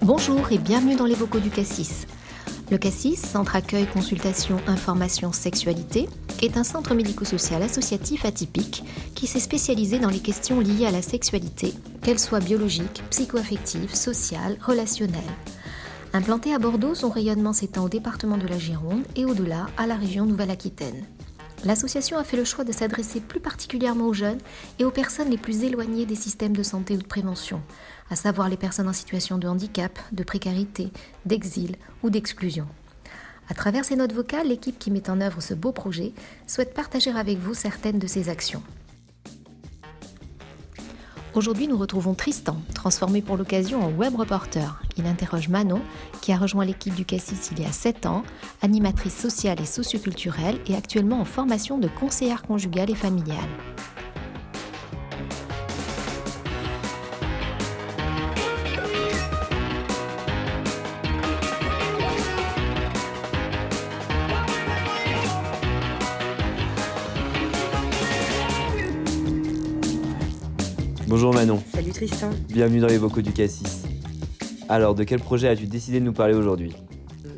Bonjour et bienvenue dans les vocaux du Cassis. Le Cassis, Centre Accueil, Consultation, Information, Sexualité, est un centre médico-social associatif atypique qui s'est spécialisé dans les questions liées à la sexualité, qu'elles soient biologiques, psycho-affectives, sociales, relationnelles. Implanté à Bordeaux, son rayonnement s'étend au département de la Gironde et au-delà à la région Nouvelle-Aquitaine. L'association a fait le choix de s'adresser plus particulièrement aux jeunes et aux personnes les plus éloignées des systèmes de santé ou de prévention, à savoir les personnes en situation de handicap, de précarité, d'exil ou d'exclusion. À travers ces notes vocales, l'équipe qui met en œuvre ce beau projet souhaite partager avec vous certaines de ses actions. Aujourd'hui, nous retrouvons Tristan, transformé pour l'occasion en web reporter. Il interroge Manon, qui a rejoint l'équipe du Cassis il y a 7 ans, animatrice sociale et socioculturelle et actuellement en formation de conseillère conjugale et familiale. Bonjour Manon, Salut Tristan. bienvenue dans les vocaux du Cassis. Alors, de quel projet as-tu décidé de nous parler aujourd'hui ?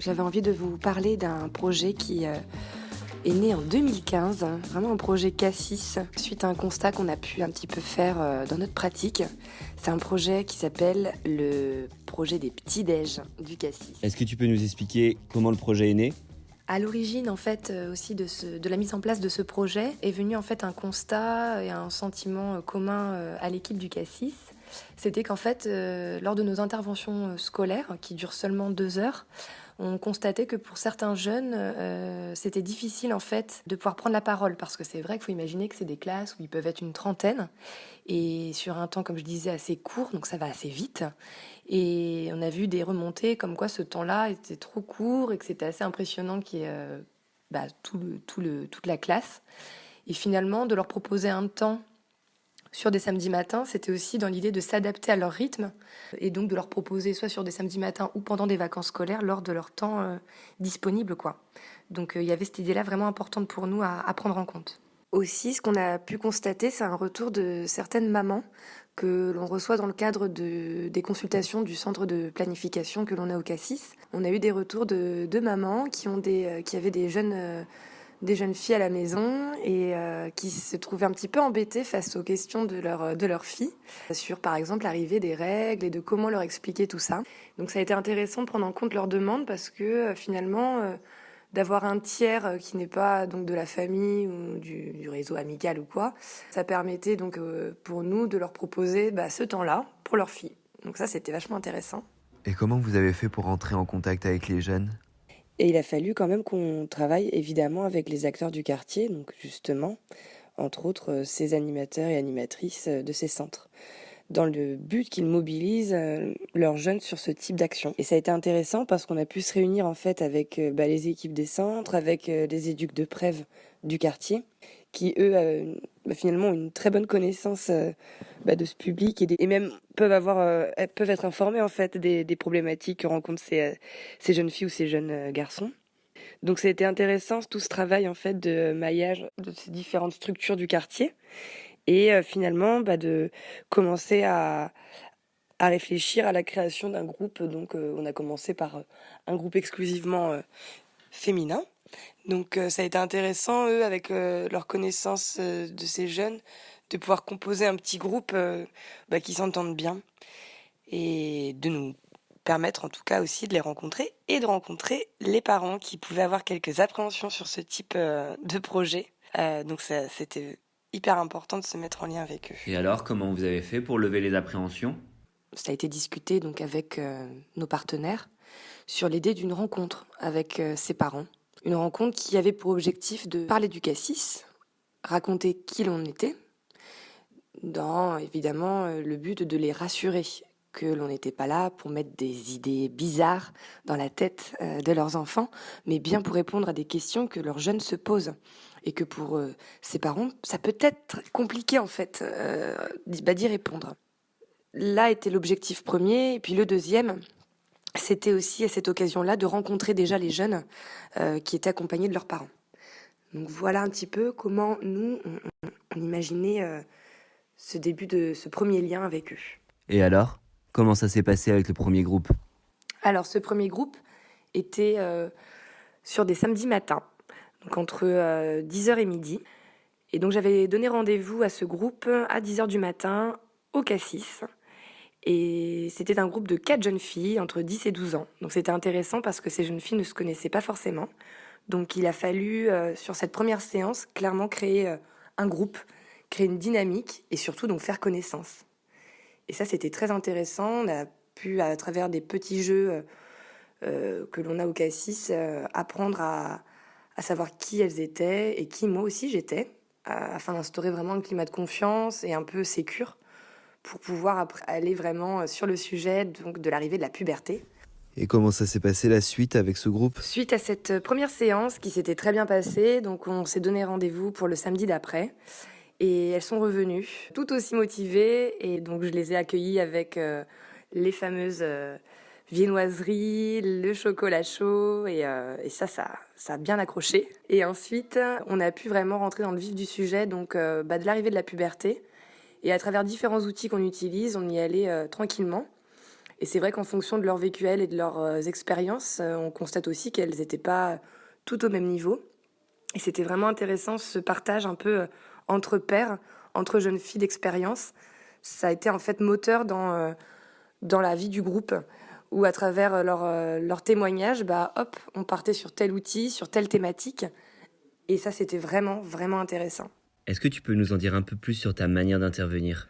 J'avais envie de vous parler d'un projet qui est né en 2015, vraiment un projet Cassis, suite à un constat qu'on a pu un petit peu faire dans notre pratique. C'est un projet qui s'appelle le projet des petits-déj du Cassis. Est-ce que tu peux nous expliquer comment le projet est né ? À l'origine, en fait, aussi de la mise en place de ce projet est venu en fait un constat et un sentiment commun à l'équipe du Cassis. C'était qu'en fait, lors de nos interventions scolaires, qui durent seulement 2 heures, on constatait que pour certains jeunes, c'était difficile en fait de pouvoir prendre la parole, parce que c'est vrai qu'il faut imaginer que c'est des classes où ils peuvent être une trentaine, et sur un temps, comme je disais, assez court, donc ça va assez vite. Et on a vu des remontées comme quoi ce temps-là était trop court et que c'était assez impressionnant qu'il y ait toute la classe. Et finalement, de leur proposer un temps sur des samedis matins, c'était aussi dans l'idée de s'adapter à leur rythme et donc de leur proposer soit sur des samedis matins ou pendant des vacances scolaires lors de leur temps disponible, quoi. Donc il y avait cette idée-là vraiment importante pour nous à prendre en compte. Aussi, ce qu'on a pu constater, c'est un retour de certaines mamans que l'on reçoit dans le cadre des consultations du centre de planification que l'on a au Cassis. On a eu des retours de mamans qui avaient des jeunes filles à la maison et qui se trouvaient un petit peu embêtées face aux questions de leur fille, sur par exemple l'arrivée des règles et de comment leur expliquer tout ça. Donc ça a été intéressant de prendre en compte leurs demandes parce que finalement, d'avoir un tiers qui n'est pas donc de la famille ou du réseau amical ou quoi, ça permettait donc pour nous de leur proposer ce temps-là pour leur fille. Donc ça, c'était vachement intéressant. Et comment vous avez fait pour entrer en contact avec les jeunes ? Et il a fallu quand même qu'on travaille évidemment avec les acteurs du quartier, donc justement, entre autres ces animateurs et animatrices de ces centres, dans le but qu'ils mobilisent leurs jeunes sur ce type d'action. Et ça a été intéressant parce qu'on a pu se réunir en fait avec les équipes des centres, avec les éducs de Prèves du quartier, qui eux finalement ont une très bonne connaissance de ce public et même peuvent être informés en fait des problématiques que rencontrent ces jeunes filles ou ces jeunes garçons. Donc ça a été intéressant tout ce travail en fait de maillage de ces différentes structures du quartier et finalement de commencer à réfléchir à la création d'un groupe. Donc on a commencé par un groupe exclusivement féminin. Donc ça a été intéressant, eux, avec leur connaissance de ces jeunes, de pouvoir composer un petit groupe qui s'entendent bien et de nous permettre en tout cas aussi de les rencontrer et de rencontrer les parents qui pouvaient avoir quelques appréhensions sur ce type de projet. Donc c'était hyper important de se mettre en lien avec eux. Et alors, comment vous avez fait pour lever les appréhensions ? Ça a été discuté donc avec nos partenaires sur l'idée d'une rencontre avec ces parents. Une rencontre qui avait pour objectif de parler du Cassis, raconter qui l'on était, dans évidemment le but de les rassurer que l'on n'était pas là pour mettre des idées bizarres dans la tête de leurs enfants, mais bien pour répondre à des questions que leurs jeunes se posent. Et que pour ces parents, ça peut être compliqué en fait d'y répondre. Là était l'objectif premier, et puis le deuxième, c'était aussi à cette occasion-là de rencontrer déjà les jeunes qui étaient accompagnés de leurs parents. Donc voilà un petit peu comment nous, on imaginait ce début de ce premier lien avec eux. Et alors ? Comment ça s'est passé avec le premier groupe ? Alors, ce premier groupe était sur des samedis matins, donc entre 10h et midi. Et donc, j'avais donné rendez-vous à ce groupe à 10h du matin au Cassis. Et c'était un groupe de 4 jeunes filles entre 10 et 12 ans. Donc, c'était intéressant parce que ces jeunes filles ne se connaissaient pas forcément. Donc, il a fallu, sur cette première séance, clairement créer un groupe, créer une dynamique et surtout donc faire connaissance. Et ça, c'était très intéressant. On a pu, à travers des petits jeux que l'on a au Cassis, apprendre à savoir qui elles étaient et qui moi aussi j'étais, afin d'instaurer vraiment un climat de confiance et un peu sécure pour pouvoir après aller vraiment sur le sujet donc, de l'arrivée de la puberté. Et comment ça s'est passé la suite avec ce groupe? Suite à cette première séance qui s'était très bien passée, donc on s'est donné rendez-vous pour le samedi d'après. Et elles sont revenues, tout aussi motivées. Et donc, je les ai accueillies avec les fameuses viennoiseries, le chocolat chaud. Et ça a bien accroché. Et ensuite, on a pu vraiment rentrer dans le vif du sujet, donc de l'arrivée de la puberté. Et à travers différents outils qu'on utilise, on y allait tranquillement. Et c'est vrai qu'en fonction de leur vécu et de leurs expériences, on constate aussi qu'elles n'étaient pas toutes au même niveau. Et c'était vraiment intéressant ce partage un peu entre pairs, entre jeunes filles d'expérience. Ça a été en fait moteur dans la vie du groupe, où à travers leur témoignage, on partait sur tel outil, sur telle thématique. Et ça, c'était vraiment, vraiment intéressant. Est-ce que tu peux nous en dire un peu plus sur ta manière d'intervenir ?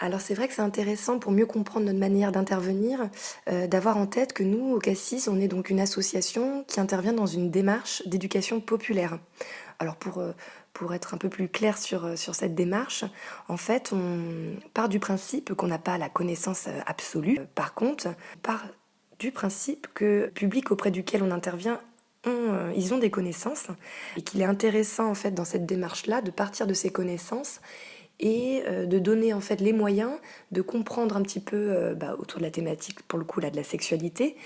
Alors c'est vrai que c'est intéressant pour mieux comprendre notre manière d'intervenir, d'avoir en tête que nous, au Cassis, on est donc une association qui intervient dans une démarche d'éducation populaire. Alors pour être un peu plus clair sur cette démarche, en fait, on part du principe qu'on n'a pas la connaissance absolue. Par contre, on part du principe que le public auprès duquel on intervient, ils ont des connaissances et qu'il est intéressant en fait dans cette démarche-là de partir de ces connaissances et de donner en fait les moyens de comprendre un petit peu autour de la thématique, pour le coup là, de la sexualité,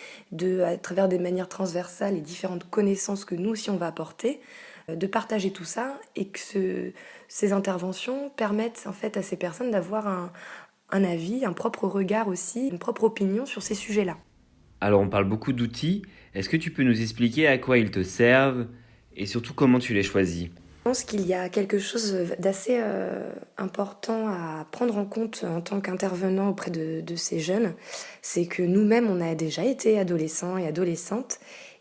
à travers des manières transversales et différentes connaissances que nous aussi on va apporter, de partager tout ça et que ces interventions permettent en fait à ces personnes d'avoir un avis, un propre regard aussi, une propre opinion sur ces sujets-là. Alors on parle beaucoup d'outils, est-ce que tu peux nous expliquer à quoi ils te servent et surtout comment tu les choisis ? Je pense qu'il y a quelque chose d'assez important à prendre en compte en tant qu'intervenant auprès de ces jeunes. C'est que nous-mêmes, on a déjà été adolescents et adolescentes.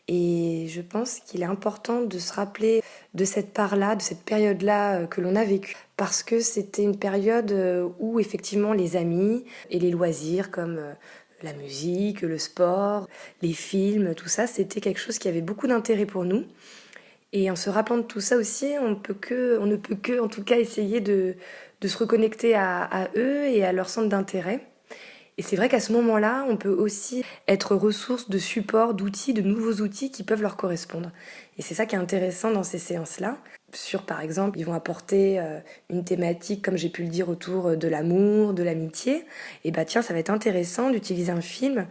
Et je pense qu'il est important de se rappeler de cette part-là, de cette période-là que l'on a vécue. Parce que c'était une période où effectivement les amis et les loisirs comme la musique, le sport, les films, tout ça, c'était quelque chose qui avait beaucoup d'intérêt pour nous. Et en se rappelant de tout ça aussi, on ne peut que, en tout cas, essayer de se reconnecter à eux et à leur centre d'intérêt. Et c'est vrai qu'à ce moment-là, on peut aussi être ressource de support, d'outils, de nouveaux outils qui peuvent leur correspondre. Et c'est ça qui est intéressant dans ces séances-là. Par exemple, ils vont apporter une thématique, comme j'ai pu le dire, autour de l'amour, de l'amitié. Et ça va être intéressant d'utiliser un film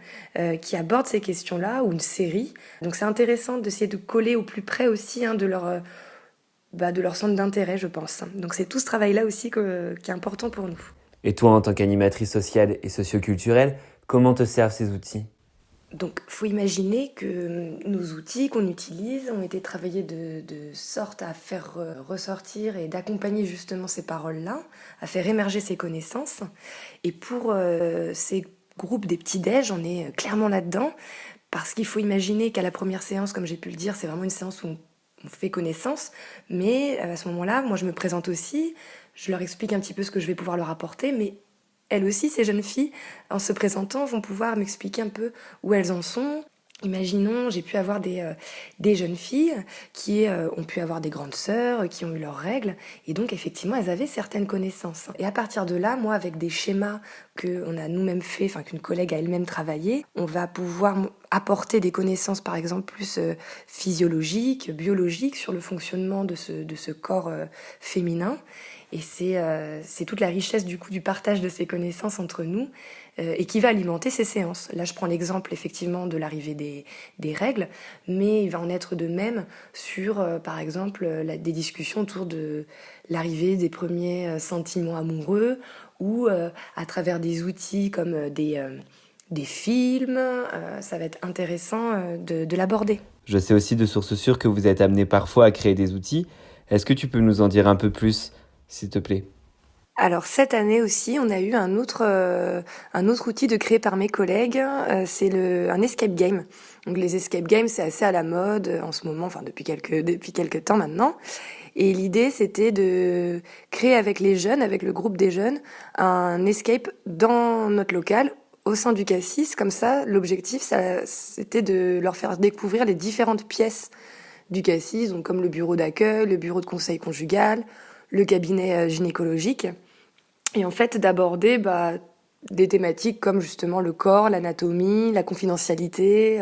qui aborde ces questions-là, ou une série. Donc c'est intéressant d'essayer de coller au plus près aussi de leur centre d'intérêt, je pense. Donc c'est tout ce travail-là aussi qui est important pour nous. Et toi, en tant qu'animatrice sociale et socioculturelle, comment te servent ces outils ? Donc, il faut imaginer que nos outils qu'on utilise ont été travaillés de sorte à faire ressortir et d'accompagner justement ces paroles-là, à faire émerger ces connaissances. Et pour ces groupes des petits-déj, on est clairement là-dedans, parce qu'il faut imaginer qu'à la première séance, comme j'ai pu le dire, c'est vraiment une séance où on fait connaissance, mais à ce moment-là, moi je me présente aussi, je leur explique un petit peu ce que je vais pouvoir leur apporter, mais elles aussi, ces jeunes filles, en se présentant, vont pouvoir m'expliquer un peu où elles en sont. Imaginons, j'ai pu avoir des jeunes filles qui ont pu avoir des grandes sœurs, qui ont eu leurs règles, et donc effectivement, elles avaient certaines connaissances. Et à partir de là, moi, avec des schémas qu'on a nous-mêmes fait, qu'une collègue a elle-même travaillé, on va pouvoir apporter des connaissances, par exemple, plus physiologiques, biologiques, sur le fonctionnement de ce corps féminin. Et c'est toute la richesse du partage de ces connaissances entre nous et qui va alimenter ces séances. Là, je prends l'exemple effectivement de l'arrivée des règles, mais il va en être de même sur, par exemple, des discussions autour de l'arrivée des premiers sentiments amoureux ou à travers des outils comme des films. Ça va être intéressant de l'aborder. Je sais aussi de sources sûres que vous êtes amené parfois à créer des outils. Est-ce que tu peux nous en dire un peu plus, s'il te plaît ? Alors cette année aussi, on a eu un autre outil de créé par mes collègues, c'est un escape game. Donc les escape games, c'est assez à la mode en ce moment, enfin depuis quelques temps maintenant. Et l'idée, c'était de créer avec les jeunes, avec le groupe des jeunes, un escape dans notre local, au sein du Cassis. Comme ça, l'objectif, c'était de leur faire découvrir les différentes pièces du Cassis, donc comme le bureau d'accueil, le bureau de conseil conjugal, le cabinet gynécologique. Et en fait, d'aborder des thématiques comme justement le corps, l'anatomie, la confidentialité.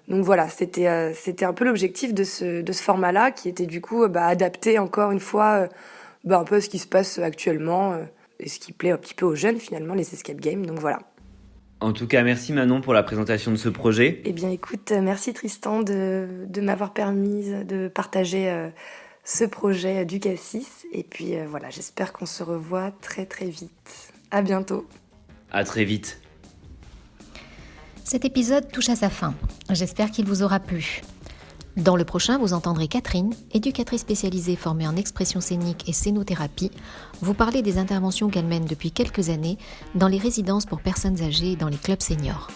Donc voilà, c'était un peu l'objectif de ce format-là, qui était du coup adapté encore une fois un peu à ce qui se passe actuellement et ce qui plaît un petit peu aux jeunes finalement, les escape games. Donc voilà. En tout cas, merci Manon pour la présentation de ce projet. Eh bien écoute, merci Tristan de m'avoir permis de partager ce projet du Cassis. Et puis voilà, j'espère qu'on se revoit très très vite. À bientôt. À très vite. Cet épisode touche à sa fin. J'espère qu'il vous aura plu. Dans le prochain, vous entendrez Catherine, éducatrice spécialisée formée en expression scénique et scénothérapie, vous parler des interventions qu'elle mène depuis quelques années dans les résidences pour personnes âgées et dans les clubs seniors.